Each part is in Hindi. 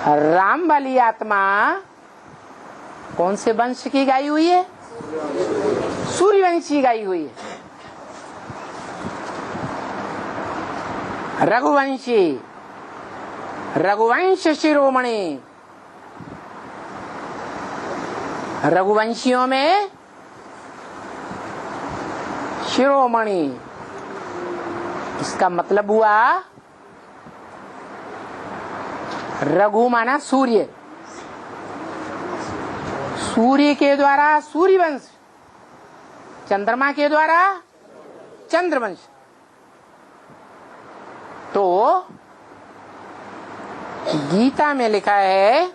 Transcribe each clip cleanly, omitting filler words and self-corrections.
राम वाली आत्मा कौन से वंश की गाई हुई है? सूर्यवंश की गाई हुई है। रघुवंशी, रघुवंश शिरोमणि। रघुवंशियों में शिरोमणि, इसका मतलब हुआ रघु माना सूर्य, सूर्य के द्वारा सूर्यवंश, चंद्रमा के द्वारा चंद्रवंश। तो गीता में लिखा है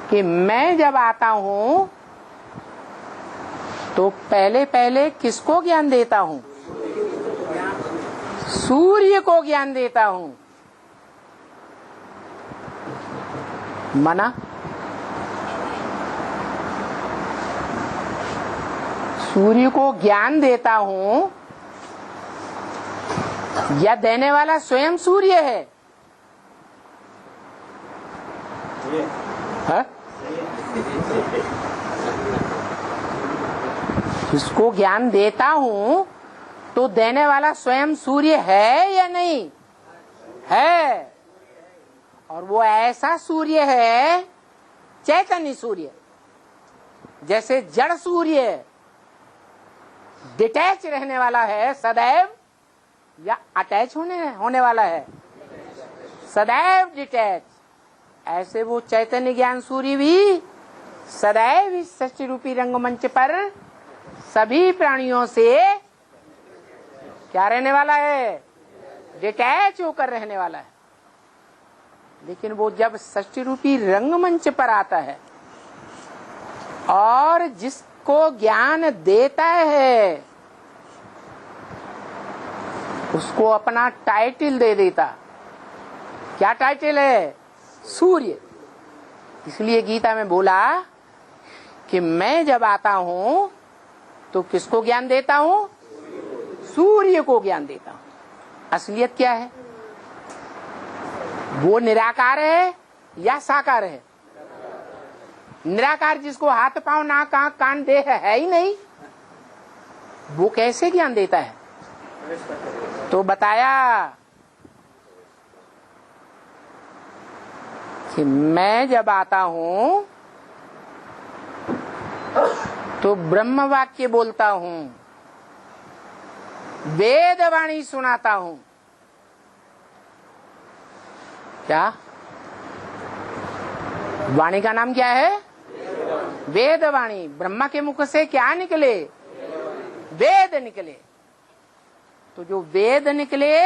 कि मैं जब आता हूं तो पहले पहले किसको ज्ञान देता हूं? सूर्य को ज्ञान देता हूं। माना सूर्य को ज्ञान देता हूं या देने वाला स्वयं सूर्य है? हा? जिसको ज्ञान देता हूं तो देने वाला स्वयं सूर्य है या नहीं है? और वो ऐसा सूर्य है, चैतन्य सूर्य। जैसे जड़ सूर्य डिटैच रहने वाला है सदैव, या अटैच होने वाला है? सदैव डिटैच। ऐसे वो चैतन्य ज्ञान सूर्य भी सदैव इस सृष्टि रूपी रंगमंच पर सभी प्राणियों से क्या रहने वाला है? डिटैच होकर रहने वाला है। लेकिन वो जब सृष्टि रूपी रंगमंच पर आता है और जिसको ज्ञान देता है उसको अपना टाइटल दे देता। क्या टाइटल है? सूर्य। इसलिए गीता में बोला कि मैं जब आता हूं तो किसको ज्ञान देता हूं? सूर्य को ज्ञान देता हूं। असलियत क्या है? वो निराकार है या साकार है? निराकार जिसको हाथ पांव नाक आंख कान देह है ही नहीं, वो कैसे ज्ञान देता है? तो बताया कि मैं जब आता हूं तो ब्रह्म वाक्य बोलता हूं, वेद वाणी सुनाता हूं। क्या वाणी का नाम क्या है? वेद वाणी। ब्रह्मा के मुख से क्या निकले? वेद निकले। तो जो वेद निकले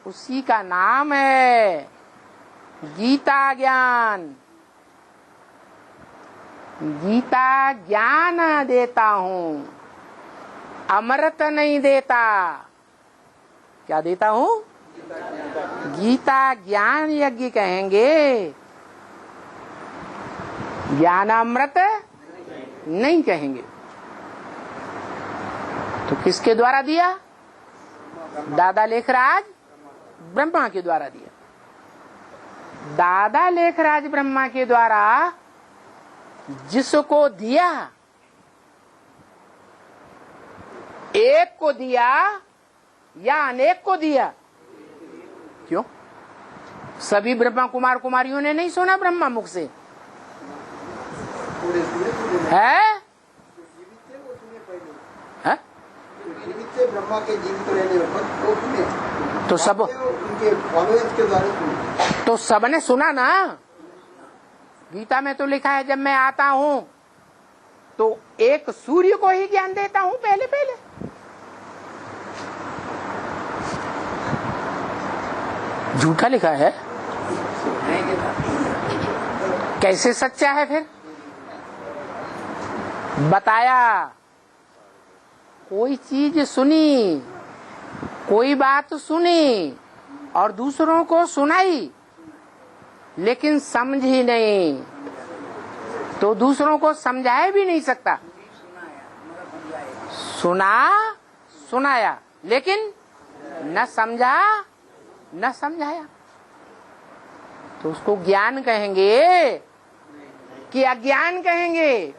उसी का नाम है गीता ज्ञान। गीता ज्ञान देता हूं, अमृत नहीं देता। क्या देता हूं? गीता ज्ञान यज्ञ कहेंगे, ज्ञान अमृत नहीं कहेंगे। तो किसके द्वारा दिया? दादा लेखराज ब्रह्मा के द्वारा दिया। दादा लेखराज ब्रह्मा के द्वारा जिसको दिया, एक को दिया या अनेक को दिया? क्यों? सभी ब्रह्मा कुमार कुमारियों ने नहीं सुना ब्रह्मा मुख से है? ब्रह्मा के जीवित रहने तो सब उनके फॉलोअर्स के द्वारा सुने। तो सबने सुना ना। गीता में तो लिखा है जब मैं आता हूं तो एक सूर्य को ही ज्ञान देता हूं पहले पहले। झूठा लिखा है? कैसे सच्चा है फिर? बताया कोई चीज सुनी, कोई बात सुनी और दूसरों को सुनाई, लेकिन समझी नहीं, तो दूसरों को समझाया भी नहीं सकता। सुना सुनाया लेकिन न समझा न समझाया। तो उसको ज्ञान कहेंगे कि अज्ञान कहेंगे?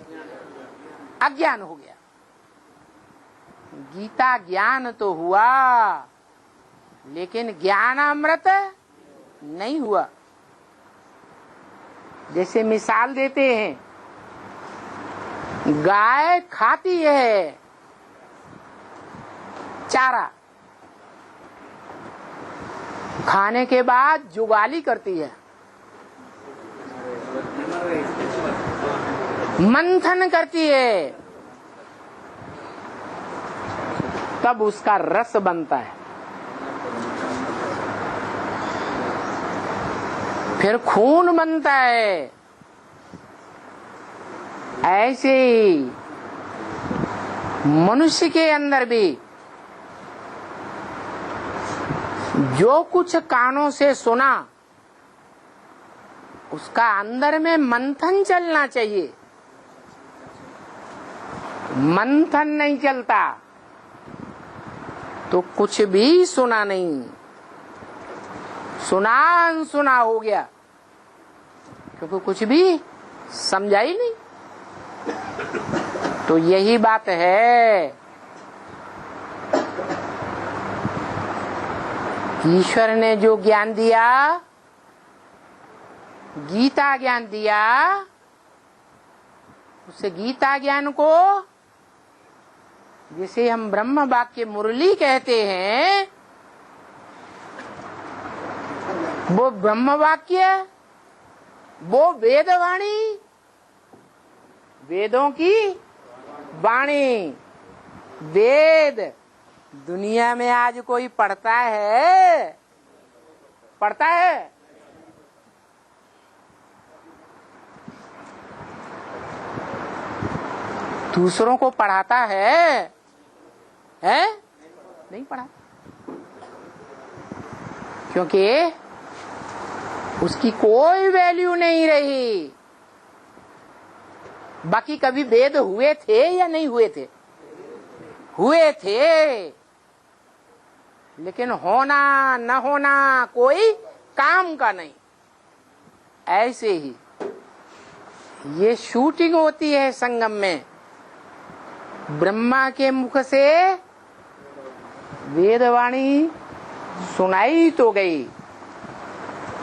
अज्ञान हो गया। गीता ज्ञान तो हुआ, लेकिन ज्ञान अमृत नहीं हुआ। जैसे मिसाल देते हैं, गाय खाती है चारा, खाने के बाद जुगाली करती है, मंथन करती है, तब उसका रस बनता है, फिर खून बनता है। ऐसे ही मनुष्य के अंदर भी जो कुछ कानों से सुना उसका अंदर में मंथन चलना चाहिए। मंथन नहीं चलता तो कुछ भी सुना नहीं, सुना अनसुना हो गया, क्योंकि कुछ भी समझा ही नहीं। तो यही बात है, ईश्वर ने जो ज्ञान दिया, गीता ज्ञान दिया, उस गीता ज्ञान को जिसे हम ब्रह्म वाक्य मुरली कहते हैं, वो ब्रह्म वाक्य, वो वेदवाणी, वेदों की वाणी। वेद दुनिया में आज कोई पढ़ता है? पढ़ता है? दूसरों को पढ़ाता है? नहीं पढ़ा, क्योंकि उसकी कोई वैल्यू नहीं रही। बाकी कभी वेद हुए थे या नहीं हुए थे? हुए थे, लेकिन होना न होना कोई काम का नहीं। ऐसे ही ये शूटिंग होती है संगम में, ब्रह्मा के मुख से वेदवाणी सुनाई तो गई,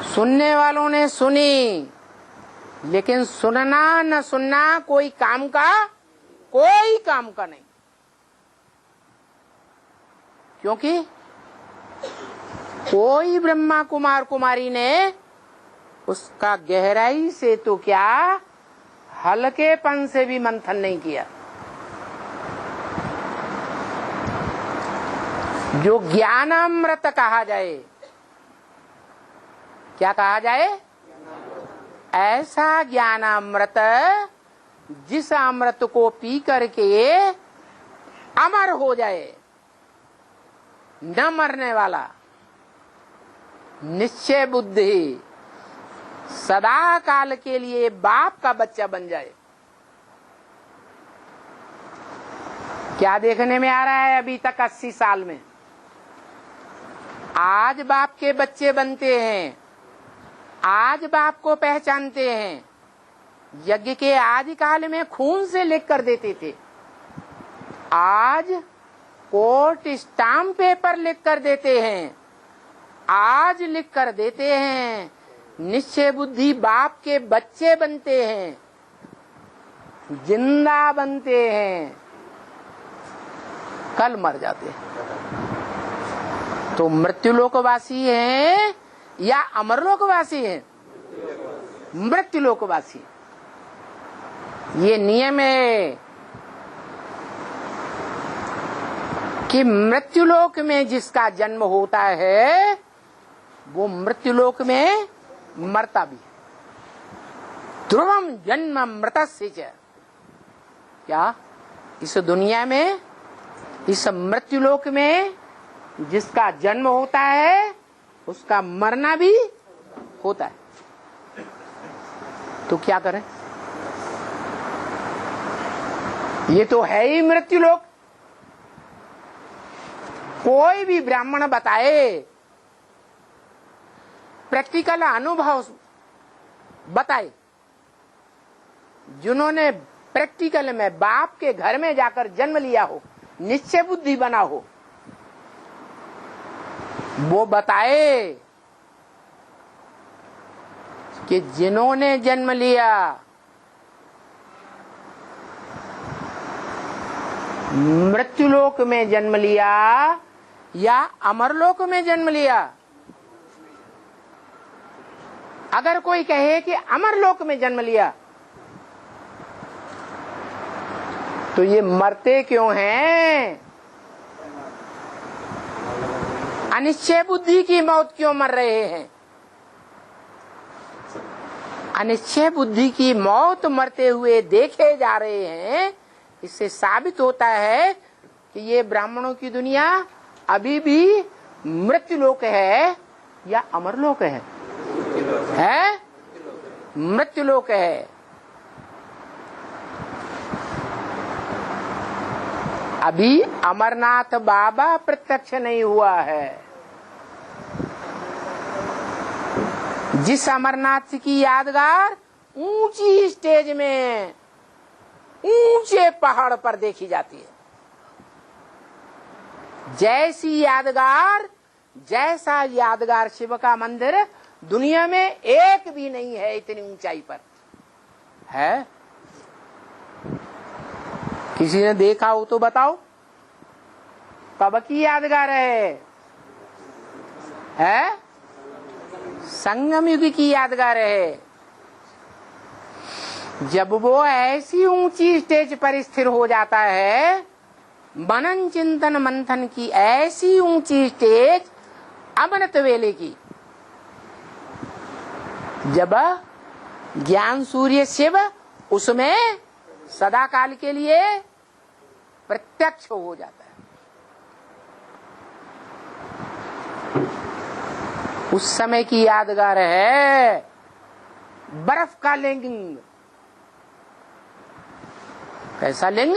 सुनने वालों ने सुनी, लेकिन सुनना न सुनना कोई काम का नहीं। क्योंकि कोई ब्रह्मा कुमार कुमारी ने उसका गहराई से तो क्या, हल्केपन से भी मंथन नहीं किया। जो ज्ञानामृत कहा जाए, क्या कहा जाए? ऐसा ज्ञानामृत जिस अमृत को पी करके अमर हो जाए, न मरने वाला, निश्चय बुद्धि, सदा काल के लिए बाप का बच्चा बन जाए। क्या देखने में आ रहा है अभी तक 80 साल में? आज बाप के बच्चे बनते हैं, आज बाप को पहचानते हैं। यज्ञ के आदि काल में खून से लिख कर देते थे, आज कोर्ट स्टाम्प पेपर लिख कर देते हैं, आज लिख कर देते हैं। निश्चय बुद्धि बाप के बच्चे बनते हैं, जिंदा बनते हैं, कल मर जाते हैं। तो मृत्युलोकवासी हैं या अमरलोकवासी हैं? मृत्युलोकवासी। ये नियम है कि मृत्युलोक में जिसका जन्म होता है वो मृत्युलोक में मरता भी है। ध्रुवम जन्म मृतस्य च। क्या इस दुनिया में, इस मृत्युलोक में जिसका जन्म होता है उसका मरना भी होता है। तो क्या करें? ये तो है ही मृत्युलोक। कोई भी ब्राह्मण बताए, प्रैक्टिकल अनुभव बताए, जिन्होंने प्रैक्टिकल में बाप के घर में जाकर जन्म लिया हो, निश्चय बुद्धि बना हो, वो बताए कि जिन्होंने जन्म लिया मृत्युलोक में जन्म लिया या अमरलोक में जन्म लिया। अगर कोई कहे कि अमरलोक में जन्म लिया तो ये मरते क्यों हैं? अनिश्चय बुद्धि की मौत क्यों मर रहे हैं? अनिश्चय बुद्धि की मौत मरते हुए देखे जा रहे हैं। इससे साबित होता है कि ये ब्राह्मणों की दुनिया अभी भी मृत्युलोक है या अमरलोक है? मृत्युलोक है। अभी अमरनाथ बाबा प्रत्यक्ष नहीं हुआ है। जिस अमरनाथ की यादगार ऊंची स्टेज में ऊंचे पहाड़ पर देखी जाती है, जैसा यादगार शिव का मंदिर दुनिया में एक भी नहीं है। इतनी ऊंचाई पर है। किसी ने देखा हो तो बताओ, कब की यादगार है? संगम युग की यादगार है, जब वो ऐसी ऊंची स्टेज पर स्थिर हो जाता है। मनन चिंतन मंथन की ऐसी ऊंची स्टेज अमृत वेले की, जब ज्ञान सूर्य शिव उसमें सदा काल के लिए प्रत्यक्ष हो जाता है। उस समय की यादगार है बर्फ का लिंग। कैसा लिंग?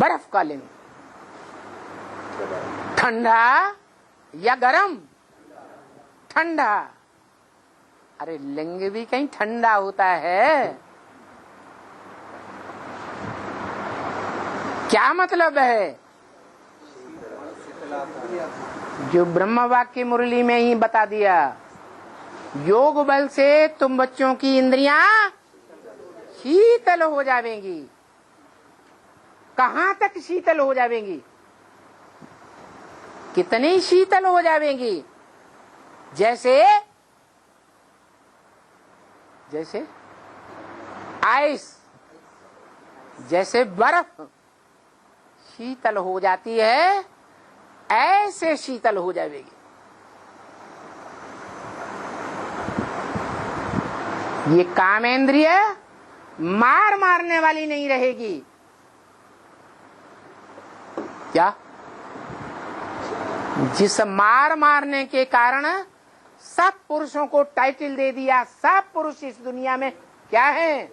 बर्फ का लिंग। ठंडा या गरम? ठंडा। अरे लिंग भी कहीं ठंडा होता है? क्या मतलब है? जो ब्रह्म वाक्य मुरली में ही बता दिया, योग बल से तुम बच्चों की इंद्रियां शीतल हो जावेंगी। कहां तक शीतल हो जावेंगी? कितनी शीतल हो जावेंगी? जैसे आइस, जैसे बर्फ शीतल हो जाती है, ऐसे शीतल हो जाएगी। ये कामेंद्रिय मारने वाली नहीं रहेगी। क्या? जिस मारने के कारण सब पुरुषों को टाइटल दे दिया, सब पुरुष इस दुनिया में क्या है?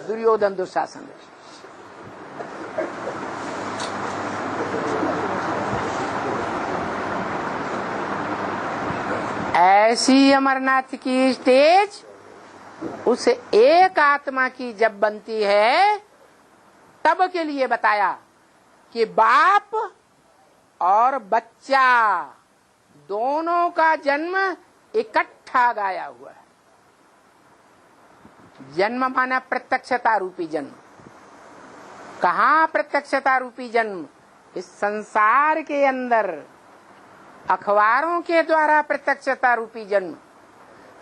दुर्योधन, दुशासन। ऐसी अमरनाथ की स्टेज उस एक आत्मा की जब बनती है, तब के लिए बताया कि बाप और बच्चा दोनों का जन्म इकट्ठा गाया हुआ है। जन्म माना प्रत्यक्षता रूपी जन्म। कहाँ प्रत्यक्षता रूपी जन्म? इस संसार के अंदर अखबारों के द्वारा प्रत्यक्षता रूपी जन्म,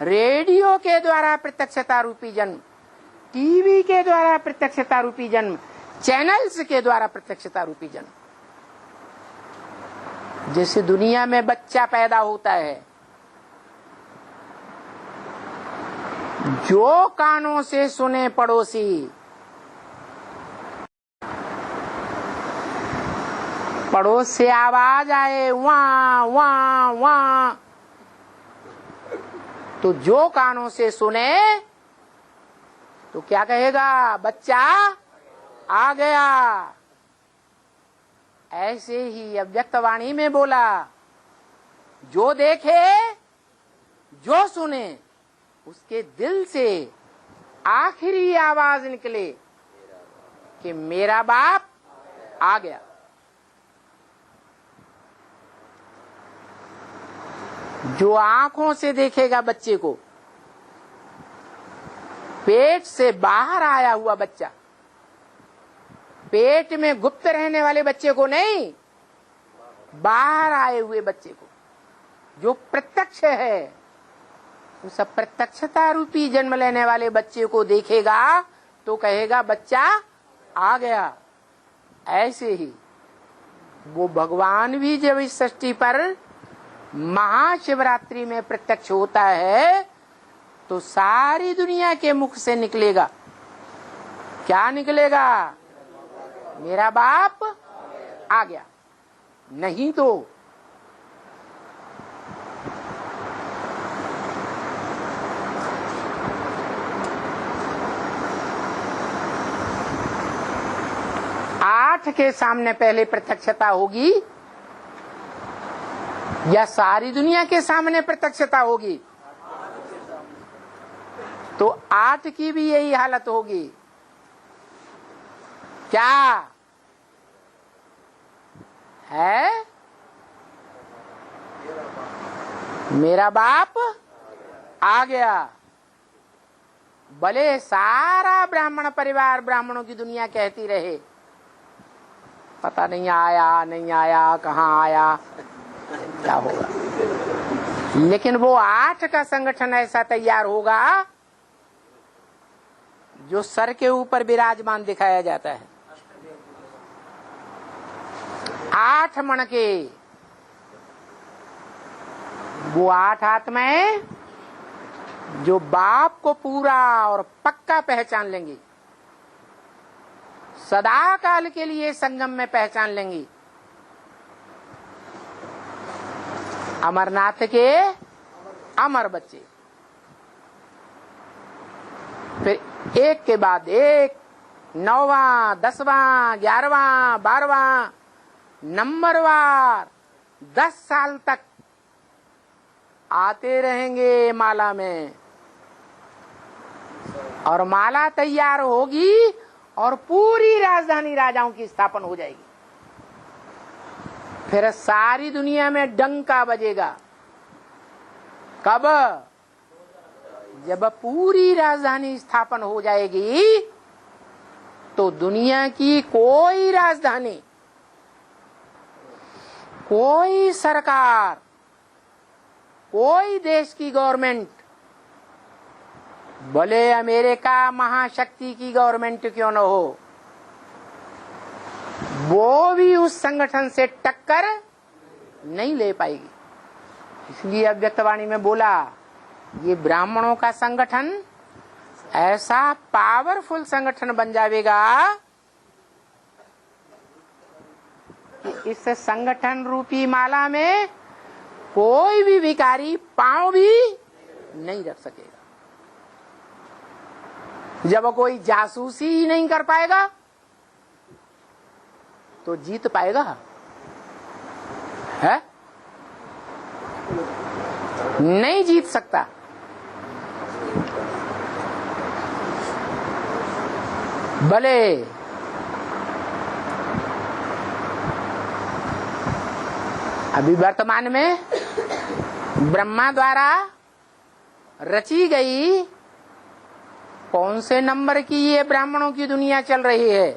रेडियो के द्वारा प्रत्यक्षता रूपी जन्म, टीवी के द्वारा प्रत्यक्षता रूपी जन्म, चैनल्स के द्वारा प्रत्यक्षता रूपी जन्म। जैसे दुनिया में बच्चा पैदा होता है, जो कानों से सुने पड़ोसी, पड़ोस से आवाज आए वां वां वां, तो जो कानों से सुने तो क्या कहेगा? बच्चा आ गया। ऐसे ही अव्यक्त वाणी में बोला, जो देखे जो सुने उसके दिल से आखिरी आवाज निकले कि मेरा बाप आ गया। जो आंखों से देखेगा बच्चे को, पेट से बाहर आया हुआ बच्चा, पेट में गुप्त रहने वाले बच्चे को नहीं, बाहर आए हुए बच्चे को जो प्रत्यक्ष है, उस प्रत्यक्षता रूपी जन्म लेने वाले बच्चे को देखेगा तो कहेगा बच्चा आ गया। ऐसे ही वो भगवान भी जब इस सृष्टि पर महाशिवरात्रि में प्रत्यक्ष होता है तो सारी दुनिया के मुख से निकलेगा, क्या निकलेगा? मेरा बाप आ गया। नहीं तो आठ के सामने पहले प्रत्यक्षता होगी या सारी दुनिया के सामने प्रत्यक्षता होगी? तो आठ की भी यही हालत होगी। क्या है? मेरा बाप आ गया। भले सारा ब्राह्मण परिवार, ब्राह्मणों की दुनिया कहती रहे पता नहीं आया, नहीं आया, कहाँ आया, क्या होगा, लेकिन वो आठ का संगठन ऐसा तैयार होगा जो सर के ऊपर विराजमान दिखाया जाता है। आठ मण के वो आठ आत्माएं जो बाप को पूरा और पक्का पहचान लेंगी, सदा काल के लिए संगम में पहचान लेंगी। अमरनाथ के अमर बच्चे फिर एक के बाद एक, 9वां, 10वां, 11वां, 12वां नंबरवार 10 साल तक आते रहेंगे माला में, और माला तैयार होगी और पूरी राजधानी राजाओं की स्थापना हो जाएगी। फिर सारी दुनिया में डंका बजेगा। कब? जब पूरी राजधानी स्थापन हो जाएगी तो दुनिया की कोई राजधानी, कोई सरकार, कोई देश की गवर्नमेंट, भले अमेरिका महाशक्ति की गवर्नमेंट क्यों न हो, वो भी उस संगठन से टक्कर नहीं ले पाएगी। इसलिए अव्यक्तवाणी में बोला ये ब्राह्मणों का संगठन ऐसा पावरफुल संगठन बन जाएगा कि इस संगठन रूपी माला में कोई भी भिखारी पांव भी नहीं रख सकेगा। जब कोई जासूसी ही नहीं कर पाएगा तो जीत पाएगा है? नहीं जीत सकता। भले अभी वर्तमान में ब्रह्मा द्वारा रची गई कौन से नंबर की ये ब्राह्मणों की दुनिया चल रही है?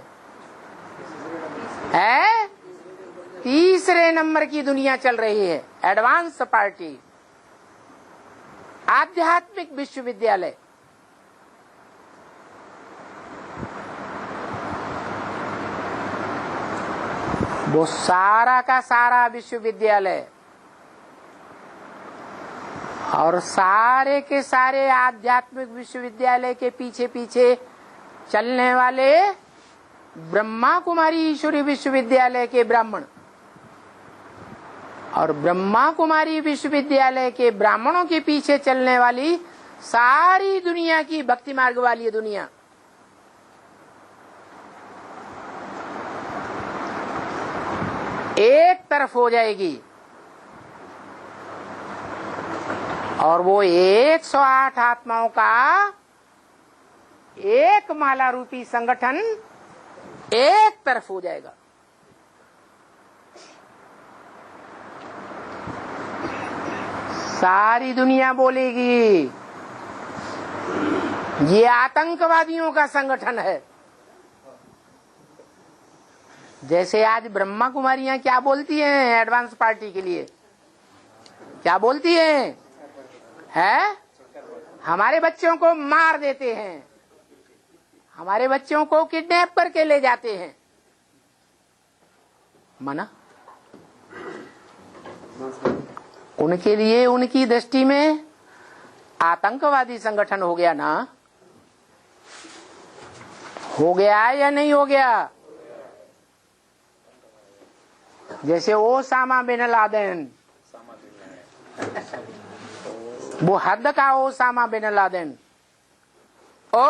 तीसरे नंबर की दुनिया चल रही है। एडवांस पार्टी, आध्यात्मिक विश्वविद्यालय। वो सारा का सारा विश्वविद्यालय और सारे के सारे आध्यात्मिक विश्वविद्यालय के पीछे पीछे चलने वाले ब्रह्मा कुमारी ईश्वरी विश्वविद्यालय के ब्राह्मण और ब्रह्मा कुमारी विश्वविद्यालय के ब्राह्मणों के पीछे चलने वाली सारी दुनिया की भक्ति मार्ग वाली दुनिया, एक तरफ हो जाएगी और वो 108 आत्माओं का एक माला रूपी संगठन एक तरफ हो जाएगा। सारी दुनिया बोलेगी ये आतंकवादियों का संगठन है। जैसे आज ब्रह्मा कुमारियां क्या बोलती हैं एडवांस पार्टी के लिए, क्या बोलती हैं? हमारे बच्चों को मार देते हैं, हमारे बच्चों को किडनैप करके ले जाते हैं। मना उनके लिए उनकी दृष्टि में आतंकवादी संगठन हो गया ना, हो गया या नहीं हो गया? जैसे ओसामा बिन लादेन, वो हद का ओसामा बिन लादेन। ओ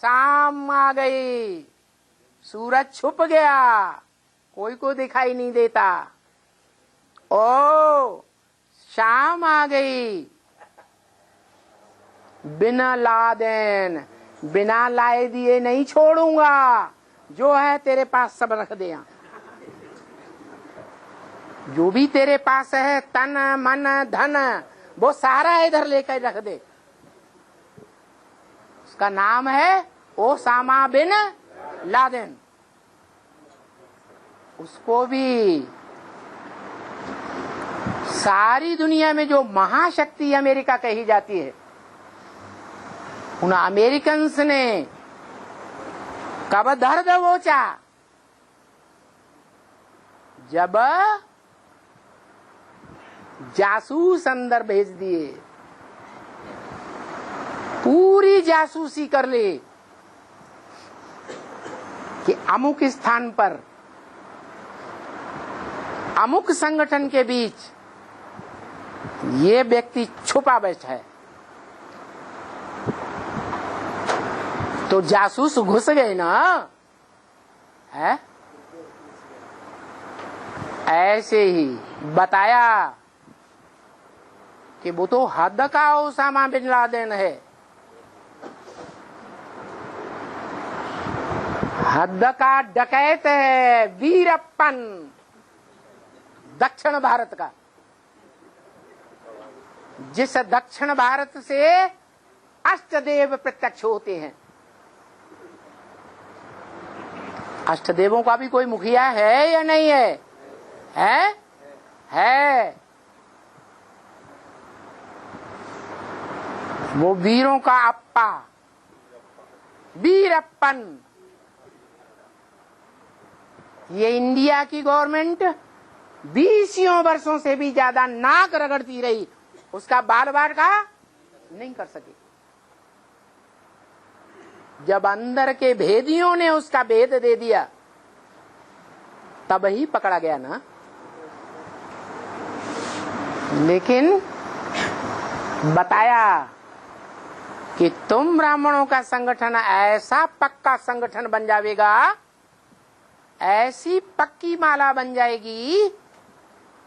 शाम आ गई, सूरज छुप गया, कोई को दिखाई नहीं देता। ओ शाम आ गई, बिना लादेन, बिना लाए दिए नहीं छोड़ूंगा, जो है तेरे पास सब रख दे। जो भी तेरे पास है तन मन धन वो सारा इधर लेकर रख दे। उसका नाम है ओसामा बिन लादेन। उसको भी सारी दुनिया में जो महाशक्ति अमेरिका कही जाती है, उन अमेरिकन्स ने कब दर्द दबोचा? जब जासूस अंदर भेज दिए, पूरी जासूसी कर ले कि अमुक स्थान पर अमुक संगठन के बीच ये व्यक्ति छुपा बैठा है। तो जासूस घुस गए ना, है? ऐसे ही बताया कि वो तो हद का ओसामा बिन लादेन है। हद का डकैत है, वीरप्पन, दक्षिण भारत का। जिस दक्षिण भारत से अष्टदेव प्रत्यक्ष होते हैं। अष्टदेवों का भी कोई मुखिया है या नहीं है? है। वो वीरों का अप्पा, वीरप्पन। ये इंडिया की गवर्नमेंट 20 वर्षों से भी ज्यादा नाक रगड़ती रही, उसका बाल बाल का नहीं कर सकी। जब अंदर के भेदियों ने उसका भेद दे दिया तब ही पकड़ा गया ना। लेकिन बताया कि तुम ब्राह्मणों का संगठन ऐसा पक्का संगठन बन जाएगा, ऐसी पक्की माला बन जाएगी,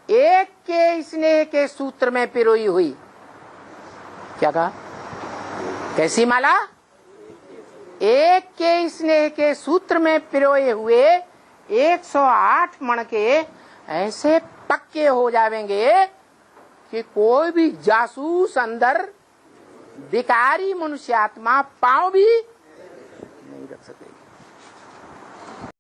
एक के स्नेह के सूत्र में पिरोई हुई। क्या कहा? कैसी माला? एक के स्नेह के सूत्र में पिरोए हुए 108 मण के ऐसे पक्के हो जाएंगे कि कोई भी जासूस अंदर विकारी मनुष्य आत्मा पांव भी नहीं रख सकेगी।